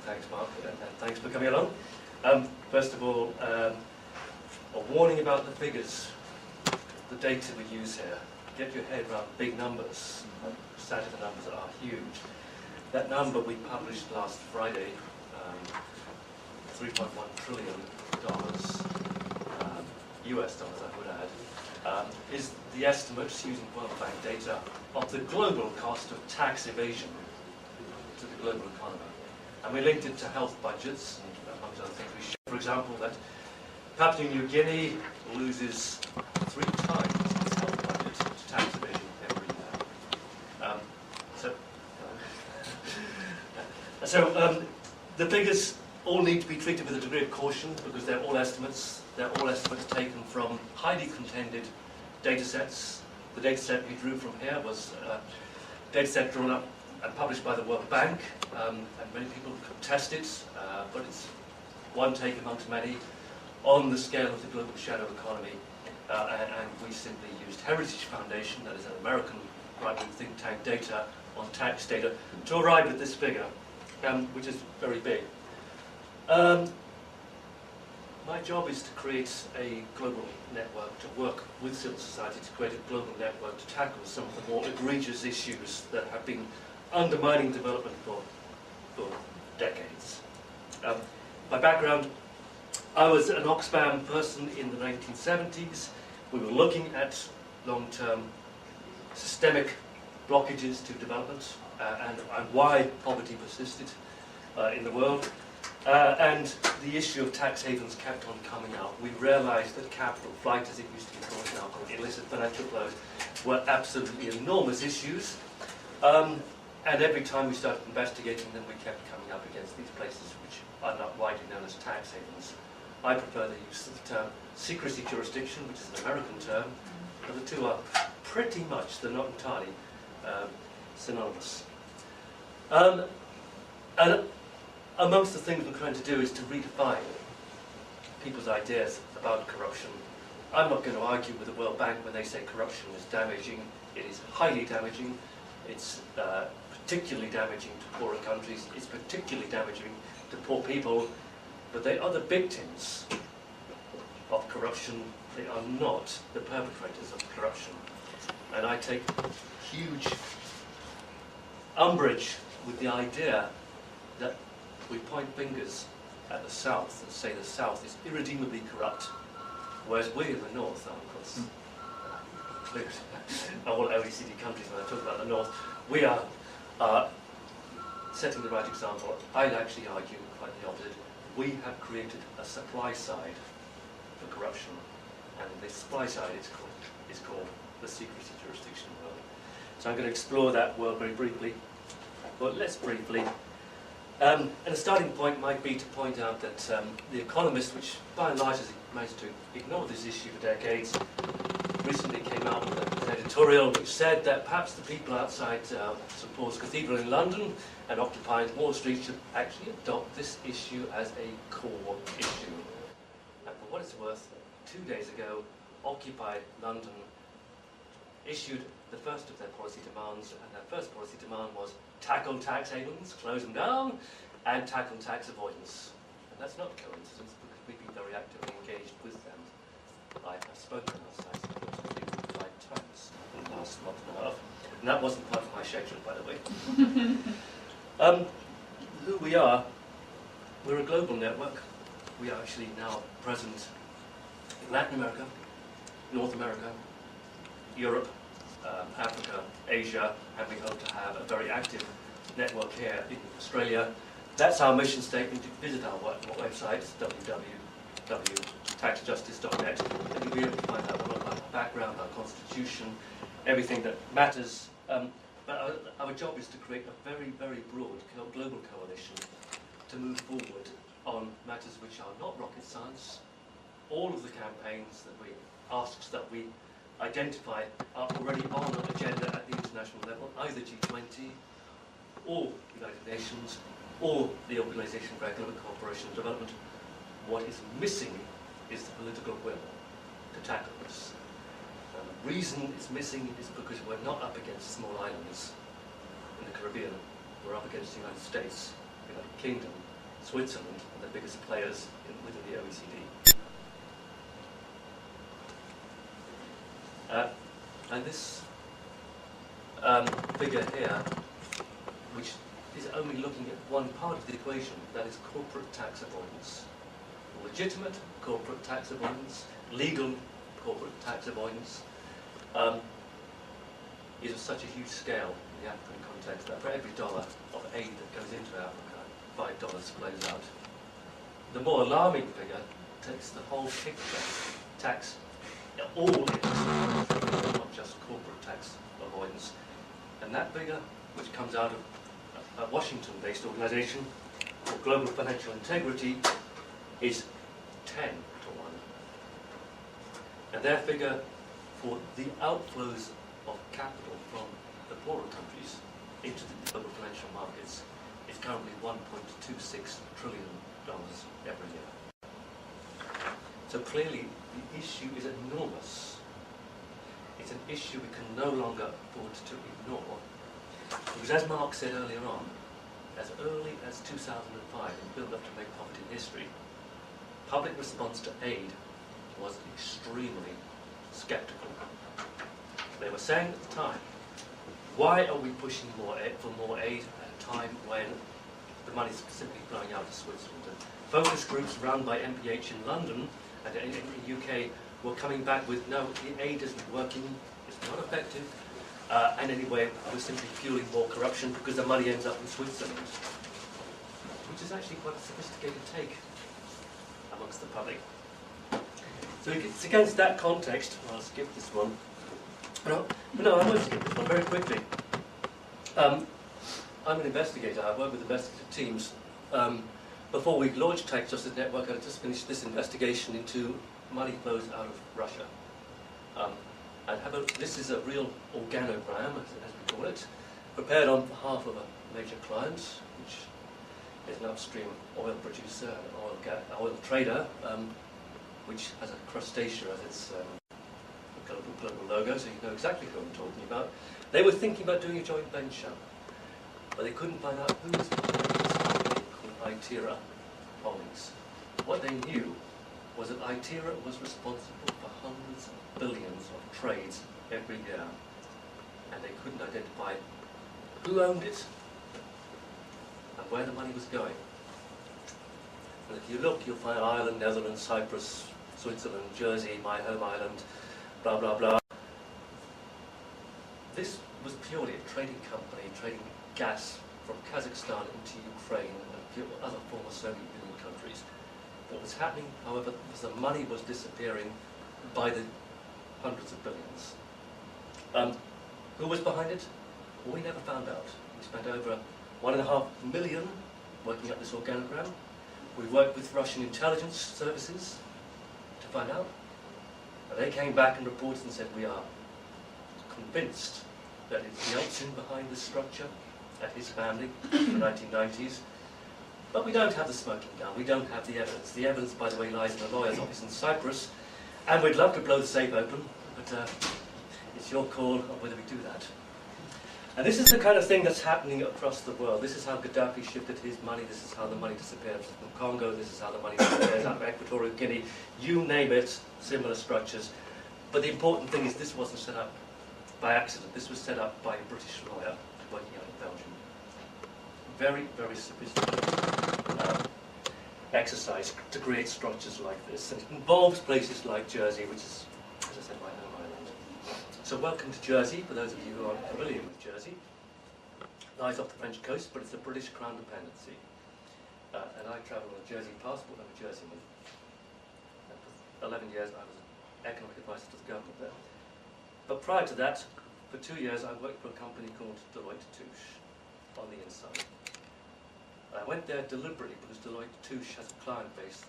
Thanks, Mark, and thanks for coming along. First of all, a warning about the figures, the data we use here. Get your head around big numbers. Sadly, the numbers are huge. That number we published last Friday, $3.1 trillion, US dollars, I would add, is the estimates using World Bank data of the global cost of tax evasion to the global economy. And we linked it to health budgets, and amongst other things we showed, for example, that Papua New Guinea loses 3 times its health budget to tax evasion every year. So the figures all need to be treated with a degree of caution because they're all estimates. They're all estimates taken from highly contended data sets. The data set we drew from here was a data set drawn up and published by the World Bank, and many people contest it, but it's one take amongst many on the scale of the global shadow economy. And we simply used Heritage Foundation, that is an American right-wing think tank, data on tax data to arrive at this figure, which is very big. My job is to create a global network, to work with civil society to create a global network to tackle some of the more egregious issues that have been undermining development for decades. My background, I was an Oxfam person in the 1970s. We were looking at long-term systemic blockages to development and why poverty persisted in the world. And the issue of tax havens kept on coming out. We realized that capital flight, as it used to be called now, called illicit financial flows, were absolutely enormous issues. And every time we started investigating them, we kept coming up against these places which are not widely known as tax havens. I prefer the use of the term secrecy jurisdiction, which is an American term, but the two are pretty much, they're not entirely, synonymous. And amongst the things we're trying to do is to redefine people's ideas about corruption. I'm not going to argue with the World Bank when they say corruption is damaging. It is highly damaging. It's particularly damaging to poorer countries. It's particularly damaging to poor people. But they are the victims of corruption. They are not the perpetrators of corruption. And I take huge umbrage with the idea that we point fingers at the South and say the South is irredeemably corrupt, whereas we in the North are, of course, include all OECD countries when I talk about the North, we are setting the right example. I'd actually argue quite the opposite. We have created a supply side for corruption, and the supply side is called the secrecy jurisdiction world. So I'm going to explore that world very briefly, but less briefly. And a starting point might be to point out that The Economist, which by and large has managed to ignore this issue for decades, recently came out with an editorial which said that perhaps the people outside St Paul's Cathedral in London and occupying Wall Street should actually adopt this issue as a core issue. And for what it's worth, 2 days ago, Occupy London issued the first of their policy demands, and their first policy demand was tackle tax havens, close them down, and tackle tax avoidance. And that's not a coincidence because we've been very actively engaged with them. I have spoken on sites 5 times in the last month and a half, and that wasn't part of my schedule, by the way. Who we are, we're a global network. We are actually now present in Latin America, North America, Europe, Africa, Asia, and we hope to have a very active network here in Australia. That's our mission statement. You can visit our website, www.taxjustice.net, and you'll be able to find out a lot about our background, our constitution, everything that matters. But our job is to create a very, very broad global coalition to move forward on matters which are not rocket science. All of the campaigns that we asks that we identify are already on an agenda at the international level, either G20 or United Nations or the Organization for Economic Cooperation and Development. What is missing is the political will to tackle this. And the reason it's missing is because we're not up against small islands in the Caribbean. We're up against the United States, the United Kingdom, Switzerland are the biggest players within the OECD. And this figure here, which is only looking at one part of the equation, that is corporate tax avoidance. Legitimate corporate tax avoidance, legal corporate tax avoidance, is of such a huge scale in the African context that for every dollar of aid that goes into Africa, $5 flows out. The more alarming figure takes the whole picture, tax, all industries, not just corporate tax avoidance. And that figure, which comes out of a Washington-based organisation called Global Financial Integrity, is 10 to 1. And their figure for the outflows of capital from the poorer countries into the global financial markets is currently $1.26 trillion every year. So clearly, the issue is enormous. It's an issue we can no longer afford to ignore. Because as Mark said earlier on, as early as 2005, in build-up to Make Poverty History, public response to aid was extremely sceptical. They were saying at the time, why are we pushing for more aid at a time when the money is specifically flowing out of Switzerland? And focus groups run by MPH in London and in the UK were coming back with, no, the aid isn't working, it's not effective, and anyway, we're simply fueling more corruption because the money ends up in Switzerland. Which is actually quite a sophisticated take amongst the public. So it's against that context, I'll skip this one. No, I won't skip this one very quickly. I'm an investigator, I work with investigative teams. Before we launched Tax Justice Network, I just finished this investigation into money flows out of Russia. This is a real organogram, as we call it, prepared on behalf of a major client, which is an upstream oil producer, an oil trader, which has a crustacea as its global logo, so you know exactly who I'm talking about. They were thinking about doing a joint venture, but they couldn't find out who was behind this company called aTax Holdings. What they knew was that aTax was responsible for hundreds of billions of trades every year, and they couldn't identify who owned it and where the money was going. And if you look, you'll find Ireland, Netherlands, Cyprus, Switzerland, Jersey, my home island, blah, blah, blah. This was purely a trading company, trading gas from Kazakhstan into Ukraine and a few other former Soviet Union countries. What was happening, however, was the money was disappearing by the hundreds of billions. Who was behind it? Well, we never found out. We spent over $1.5 million working up this organogram. We worked with Russian intelligence services to find out. And they came back and reported and said, we are convinced that it's Yeltsin behind this structure at his family in the 1990s. But we don't have the smoking gun, we don't have the evidence. The evidence, by the way, lies in the lawyer's office in Cyprus, and we'd love to blow the safe open, but it's your call on whether we do that. And this is the kind of thing that's happening across the world. This is how Gaddafi shifted his money, this is how the money disappears from Congo, this is how the money disappears out of Equatorial Guinea, you name it, similar structures. But the important thing is this wasn't set up by accident, this was set up by a British lawyer working out in Belgium. Very, very sophisticated exercise to create structures like this. And it involves places like Jersey, which is, as I said, my home island. So welcome to Jersey, for those of you who aren't familiar with Jersey. It lies off the French coast, but it's a British Crown dependency. And I travel on a Jersey passport, I'm a Jerseyman. And for 11 years I was an economic advisor to the government there. But prior to that, for 2 years I worked for a company called Deloitte Touche on the inside. I went there deliberately because Deloitte Touche has a client base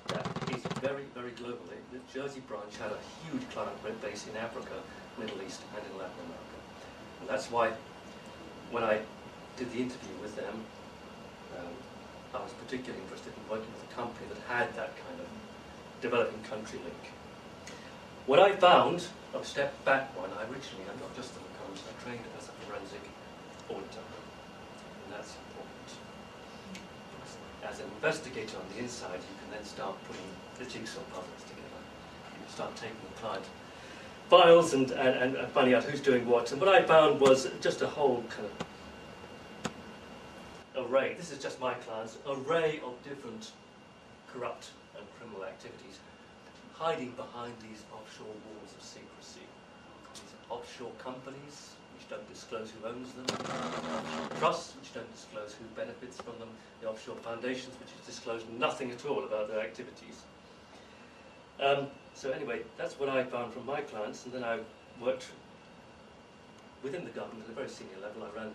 that is very, very global. The Jersey branch had a huge client base in Africa, Middle East, and in Latin America. And that's why when I did the interview with them, I was particularly interested in working with a company that had that kind of developing country link. What I found, I'll step back one, I'm not just an economist, I trained as a forensic auditor. And that's important. As as an investigator on the inside, you can then start putting the jigsaw puzzles together. You can start taking the client files and finding out who's doing what. And what I found was just a whole kind of array. This is just my clients, array of different corrupt and criminal activities hiding behind these offshore walls of secrecy. These offshore companies which don't disclose who owns them, trusts which don't disclose who benefits from them, the offshore foundations which disclose nothing at all about their activities. So anyway, that's what I found from my clients, and then I worked within the government at a very senior level. I ran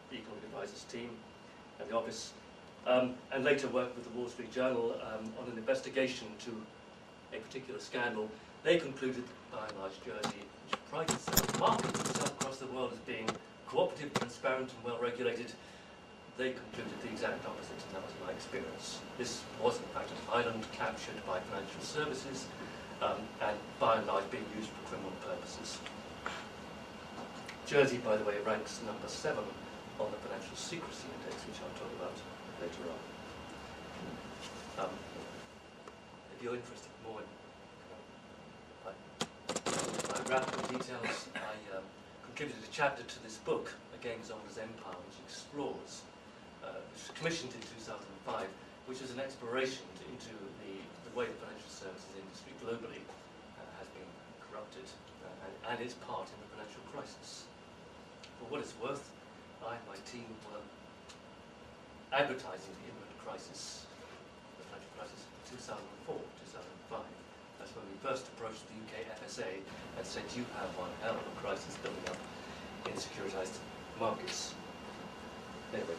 the Economic Advisors team and the office, and later worked with the Wall Street Journal on an investigation to a particular scandal. They concluded that by and large Jersey, which prides itself, markets itself across the world as being cooperative, transparent and well regulated, they concluded the exact opposite, and that was my experience. This was in fact an island captured by financial services, and by and large being used for criminal purposes. Jersey, by the way, ranks number 7 on the Financial Secrecy Index, which I'll talk about later on. If you're interested more in my rapid details, I contributed a chapter to this book, A Game as Old as Empire, which explores, which was commissioned in 2005, which is an exploration into the way the financial services industry globally has been corrupted and its part in the financial crisis. For what it's worth, I and my team were advertising the imminent crisis, the financial crisis, in 2004, 2005. That's when we first approached the UK FSA and said, you have one hell of a crisis building up in securitized markets. Anyway,